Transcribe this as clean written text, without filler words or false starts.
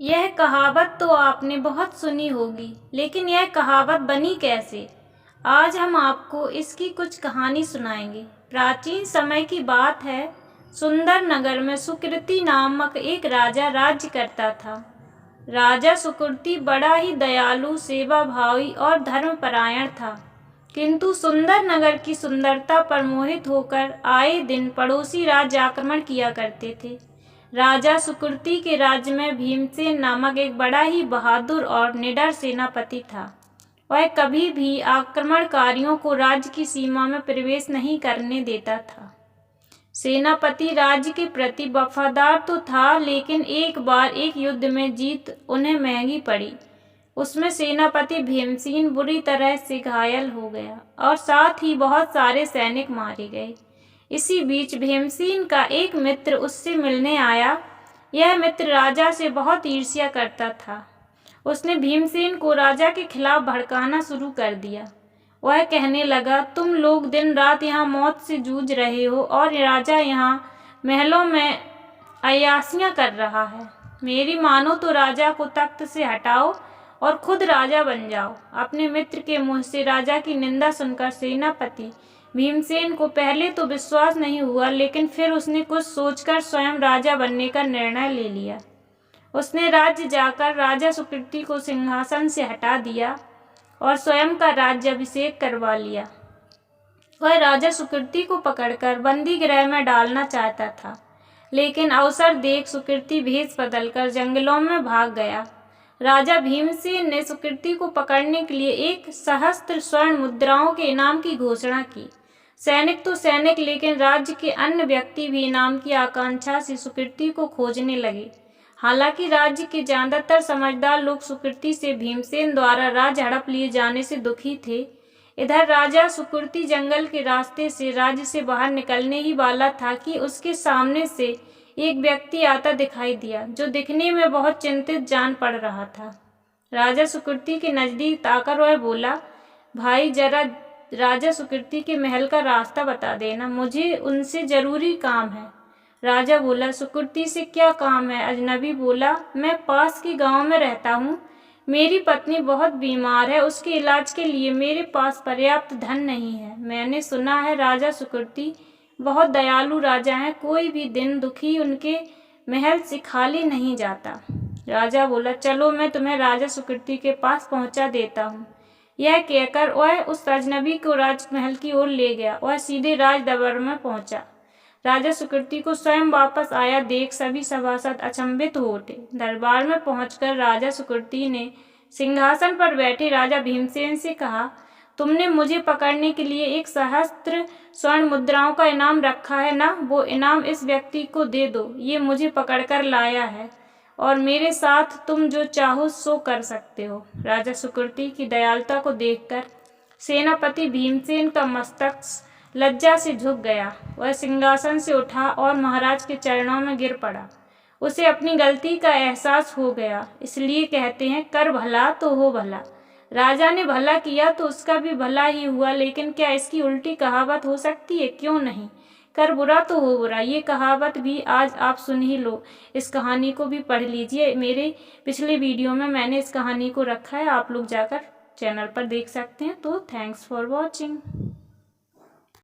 यह कहावत तो आपने बहुत सुनी होगी, लेकिन यह कहावत बनी कैसे? आज हम आपको इसकी कुछ कहानी सुनाएंगे। प्राचीन समय की बात है। सुंदर नगर में सुकृति नामक एक राजा राज्य करता था। राजा सुकृति बड़ा ही दयालु, सेवाभावी और धर्मपरायण था। किंतु सुंदर नगर की सुंदरता पर मोहित होकर आए दिन पड़ोसी राज्य आक्रमण किया करते थे। राजा सुकृति के राज्य में भीमसेन नामक एक बड़ा ही बहादुर और निडर सेनापति था। वह कभी भी आक्रमणकारियों को राज्य की सीमा में प्रवेश नहीं करने देता था। सेनापति राज्य के प्रति वफादार तो था, लेकिन एक बार एक युद्ध में जीत उन्हें महंगी पड़ी। उसमें सेनापति भीमसेन बुरी तरह से घायल हो गया और साथ ही बहुत सारे सैनिक मारे गए। इसी बीच भीमसेन का एक मित्र उससे मिलने आया। यह मित्र राजा से बहुत ईर्ष्या करता था। उसने भीमसेन को राजा के खिलाफ भड़काना शुरू कर दिया। वह कहने लगा, तुम लोग दिन रात यहाँ मौत से जूझ रहे हो और राजा यहाँ महलों में अय्यासियाँ कर रहा है। मेरी मानो तो राजा को तख्त से हटाओ और खुद राजा बन जाओ। अपने मित्र के मुँह से राजा की निंदा सुनकर सेनापति भीमसेन को पहले तो विश्वास नहीं हुआ, लेकिन फिर उसने कुछ सोचकर स्वयं राजा बनने का निर्णय ले लिया। उसने राज्य जाकर राजा सुकृति को सिंहासन से हटा दिया और स्वयं का राज्याभिषेक करवा लिया। वह राजा सुकृति को पकड़कर बंदी गृह में डालना चाहता था, लेकिन अवसर देख सुकृति भेष बदलकर जंगलों में भाग गया। राजा भीमसेन ने सुकृति को पकड़ने के लिए 1,000 स्वर्ण मुद्राओं के इनाम की घोषणा की। सैनिक तो सैनिक, लेकिन राज्य के अन्य व्यक्ति भी इनाम की आकांक्षा से सुकृति को खोजने लगे। हालांकि राज्य के ज्यादातर समझदार लोग सुकृति से भीमसेन द्वारा राज्य हड़प लिए जाने से दुखी थे। इधर राजा सुकृति जंगल के रास्ते से राज्य से बाहर निकलने ही वाला था कि उसके सामने से एक व्यक्ति आता दिखाई दिया, जो दिखने में बहुत चिंतित जान पड़ रहा था। राजा सुकृति के नजदीक आकर वह बोला, भाई जरा राजा सुकृति के महल का रास्ता बता देना, मुझे उनसे जरूरी काम है। राजा बोला, सुकृति से क्या काम है? अजनबी बोला, मैं पास के गांव में रहता हूँ। मेरी पत्नी बहुत बीमार है, उसके इलाज के लिए मेरे पास पर्याप्त धन नहीं है। मैंने सुना है राजा सुकृति बहुत दयालु राजा हैं, कोई भी दिन दुखी उनके महल से खाली नहीं जाता। राजा बोला, चलो मैं तुम्हें राजा सुकृति के पास पहुंचा देता हूँ। यह कहकर वह उस अजनबी को राजमहल की ओर ले गया। वह सीधे राज दरबार में पहुंचा। राजा सुकृति को स्वयं वापस आया देख सभी सभासद अचंभित हो उठे। दरबार में पहुंचकर राजा सुकृति ने सिंहासन पर बैठे राजा भीमसेन से कहा, तुमने मुझे पकड़ने के लिए 1,000 स्वर्ण मुद्राओं का इनाम रखा है ना? वो इनाम इस व्यक्ति को दे दो। ये मुझे पकड़कर लाया है और मेरे साथ तुम जो चाहो सो कर सकते हो। राजा सुकृति की दयालुता को देखकर सेनापति भीमसेन का मस्तक लज्जा से झुक गया। वह सिंहासन से उठा और महाराज के चरणों में गिर पड़ा। उसे अपनी गलती का एहसास हो गया। इसलिए कहते हैं, कर भला तो हो भला। राजा ने भला किया तो उसका भी भला ही हुआ, लेकिन क्या इसकी उल्टी कहावत हो सकती है? क्यों नहीं। कर बुरा तो हो बुरा, ये कहावत भी आज आप सुन ही लो। इस कहानी को भी पढ़ लीजिए। मेरे पिछले वीडियो में मैंने इस कहानी को रखा है, आप लोग जाकर चैनल पर देख सकते हैं। तो थैंक्स फॉर वॉचिंग।